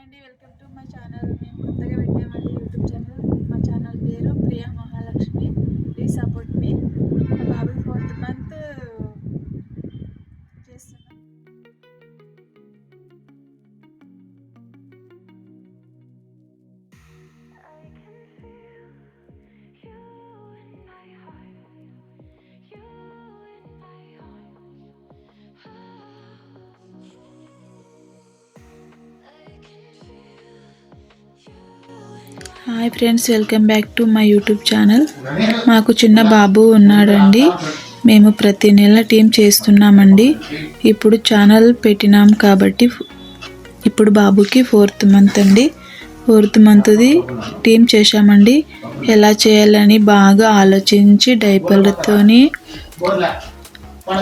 అండి, welcome to my channel. మేము కొత్తగా పెట్టామండి యూట్యూబ్ ఛానల్. మా ఛానల్ పేరు ప్రియా మహాలక్ష్మి. ప్లీజ్ సపోర్ట్ మీ. మా బాబు 4th month చేస్తున్నాం. Hi friends, welcome back to my YouTube channel. మాకు చిన్న బాబు ఉన్నాడండి. మేము ప్రతి నెల టీం చేస్తున్నామండి. ఇప్పుడు ఛానల్ పెట్టినాం కాబట్టి ఇప్పుడు బాబుకి 4th month అండి. 4th monthది టీం చేశామండి. ఎలా చేయాలని బాగా ఆలోచించి డైపర్లతోని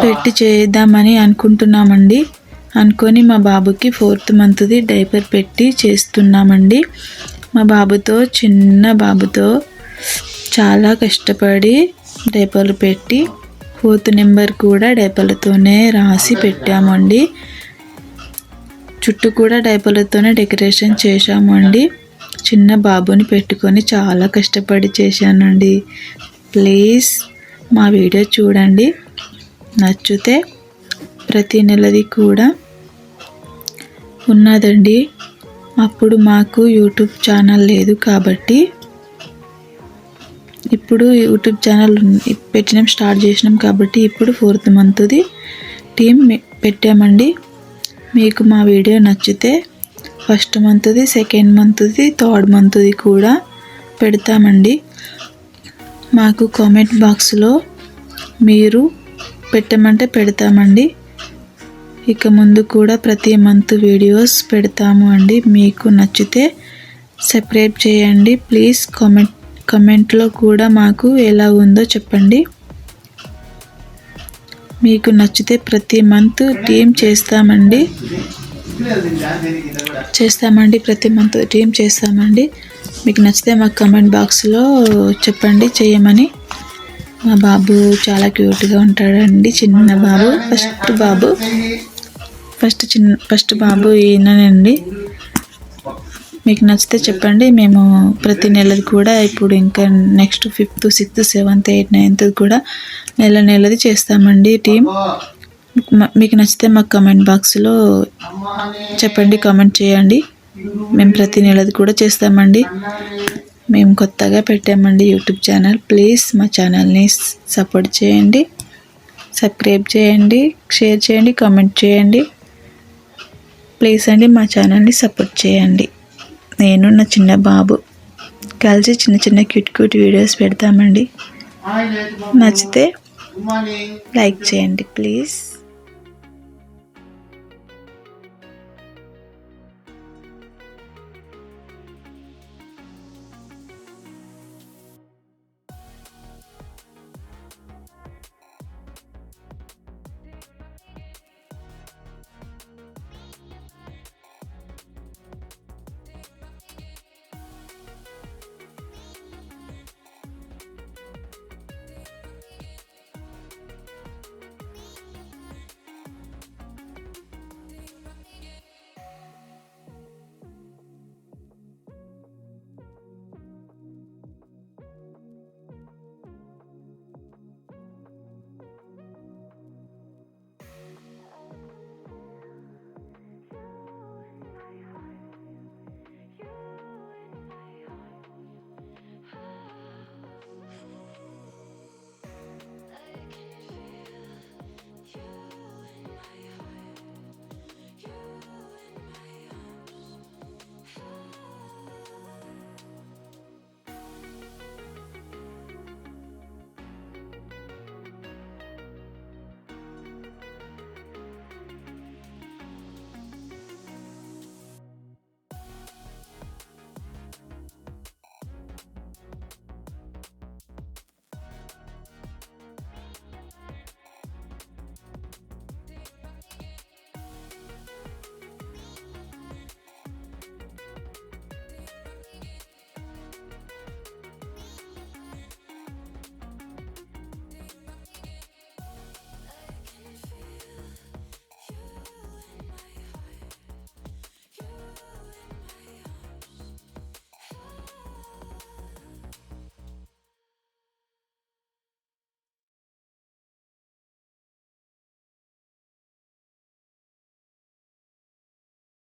పెట్టి చేద్దామని అనుకుంటున్నామండి. అనుకొని మా బాబుకి 4th monthది డైపర్ పెట్టి చేస్తున్నామండి. మా బాబుతో, చిన్న బాబుతో చాలా కష్టపడి డైపర్లు పెట్టి 4th number కూడా డైపర్లతోనే రాసి పెట్టామండి. చుట్టూ కూడా డైపర్లతోనే డెకరేషన్ చేశామండి. చిన్న బాబుని పెట్టుకొని చాలా కష్టపడి చేశానండి. ప్లీజ్ మా వీడియో చూడండి. నచ్చితే ప్రతి నెలది కూడా ఉన్నదండి. అప్పుడు మాకు యూట్యూబ్ ఛానల్ లేదు కాబట్టి ఇప్పుడు యూట్యూబ్ ఛానల్ స్టార్ట్ చేసినాం కాబట్టి ఇప్పుడు 4th monthది టీం పెట్టామండి. మీకు మా వీడియో నచ్చితే 1st monthది, 2nd monthది, 3rd monthది కూడా పెడతామండి. మాకు కామెంట్ బాక్స్లో మీరు పెట్టమంటే పెడతామండి. ఇక ముందు కూడా ప్రతి మంత్ వీడియోస్ పెడతాము అండి. మీకు నచ్చితే సబ్స్క్రైబ్ చేయండి. ప్లీజ్ కామెంట్లో కూడా మాకు ఎలా ఉందో చెప్పండి. మీకు నచ్చితే ప్రతి మంత్ టీం చేస్తామండి. ప్రతి మంత్ టీం చేస్తామండి. మీకు నచ్చితే మాకు కామెంట్ బాక్స్లో చెప్పండి చేయమని. మా బాబు చాలా క్యూట్గా ఉంటాడండి. చిన్న బాబు, ఫస్ట్ బాబు ఈయనండి. మీకు నచ్చితే చెప్పండి. మేము ప్రతి నెలది కూడా ఇప్పుడు ఇంకా next 5th, 6th, 7th, 8th, 9th కూడా నెలది చేస్తామండి టీం. మీకు నచ్చితే మాకు కామెంట్ బాక్స్లో చెప్పండి, కామెంట్ చేయండి. మేము ప్రతి నెలది కూడా చేస్తామండి. మేము కొత్తగా పెట్టామండి యూట్యూబ్ ఛానల్. ప్లీజ్ మా ఛానల్ని సపోర్ట్ చేయండి, సబ్స్క్రైబ్ చేయండి, షేర్ చేయండి, కామెంట్ చేయండి. ప్లీజ్ అండి, మా ఛానల్ని సపోర్ట్ చేయండి. నేను నా చిన్న బాబు కలిసి చిన్న క్యూట్ వీడియోస్ పెడతామండి. నచ్చితే లైక్ చేయండి ప్లీజ్.